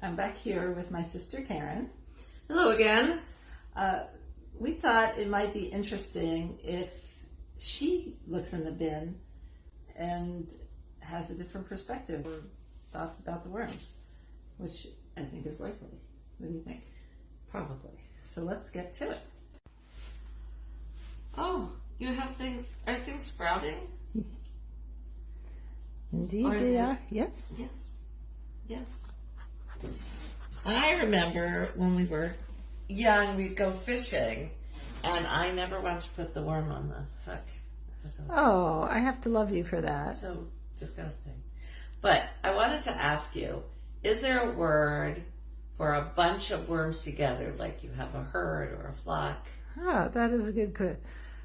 I'm back here with my sister Karen. Hello again. We thought it might be interesting if she looks in the bin and has a different perspective or thoughts about the worms, which I think is likely. What do you think? Probably. So let's get to it. Oh, you have things. Are things sprouting? Indeed, they are. Yes. Yes. I remember when we were young, we'd go fishing, and I never wanted to put the worm on the hook. Oh, I have to love you for that. So disgusting. But I wanted to ask you, is there a word for a bunch of worms together, like you have a herd or a flock? Ah, that is a good question.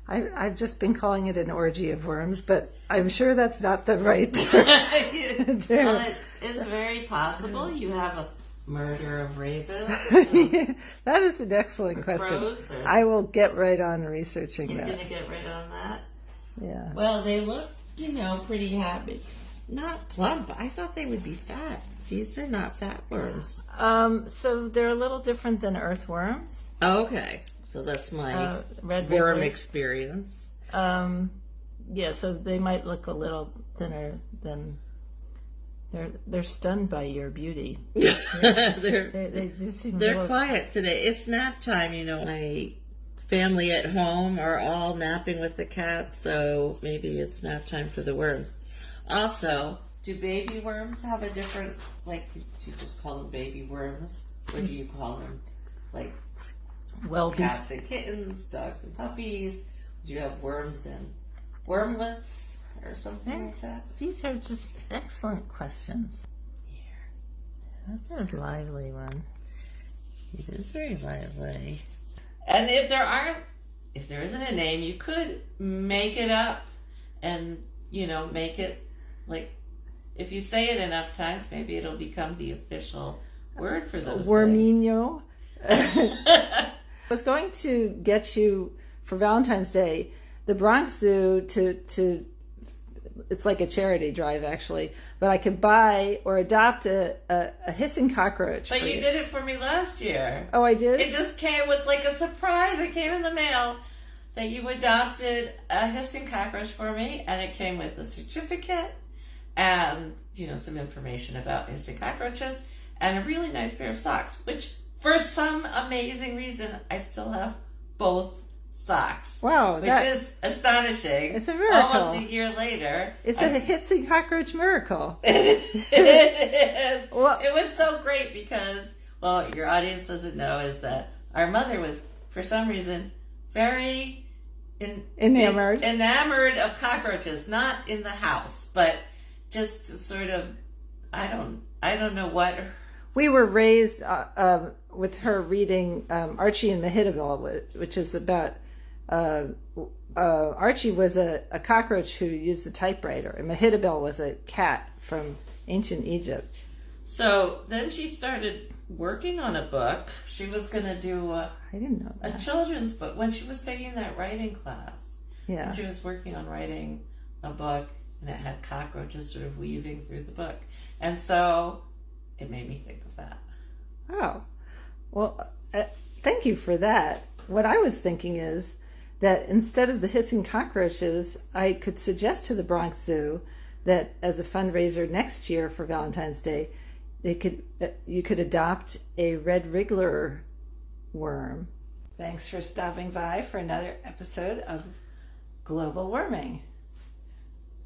I've just been calling it an orgy of worms, but I'm sure that's not the right term. Well, it's very possible you have a murder of ravens. That is an excellent question. I will get right on researching that. You're going to get right on that? Yeah. Well, they look, pretty happy. Not plump. I thought they would be fat. These are not fat worms. So they're a little different than earthworms. Okay. So that's my red worm wrigglers. experience. Yeah, so they might look a little thinner than... They're stunned by your beauty. They're quiet today. It's nap time, My family at home are all napping with the cats, so maybe it's nap time for the worms. Also, do baby worms have a different, do you just call them baby worms? Or do you call them, cats and kittens, dogs and puppies? Do you have worms and wormlets or something like that? These are just excellent questions. Here. That's a lively one. It is very lively. And if there isn't a name, you could make it up and, make it if you say it enough times, maybe it'll become the official word for those Worminho. I was going to get you for Valentine's Day the Bronx Zoo to it's like a charity drive actually, but I could buy or adopt a hissing cockroach. But you did it for me last year. Oh, I did? It just came, it was like a surprise. It came in the mail that you adopted a hissing cockroach for me, and it came with a certificate and, some information about hissing cockroaches and a really nice pair of socks, which for some amazing reason, I still have both socks. Wow. Which is astonishing. It's a miracle. Almost a year later. It's a hissing cockroach miracle. It is. Well, it was so great because, your audience doesn't know is that our mother was, for some reason, very enamored of cockroaches. Not in the house, but just sort of, I don't know what. We were raised with her reading Archy and Mehitabel, which is about Archie was a cockroach who used the typewriter, and Mehitabel was a cat from ancient Egypt. So then she started working on a book. She was going to do I didn't know a children's book when she was taking that writing class. Yeah. And she was working on writing a book, and it had cockroaches sort of weaving through the book. And so it made me think of that. Oh, well, thank you for that. What I was thinking is that instead of the hissing cockroaches, I could suggest to the Bronx Zoo that as a fundraiser next year for Valentine's Day, you could adopt a red wriggler worm. Thanks for stopping by for another episode of Global Worming.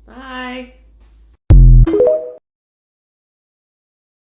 Bye.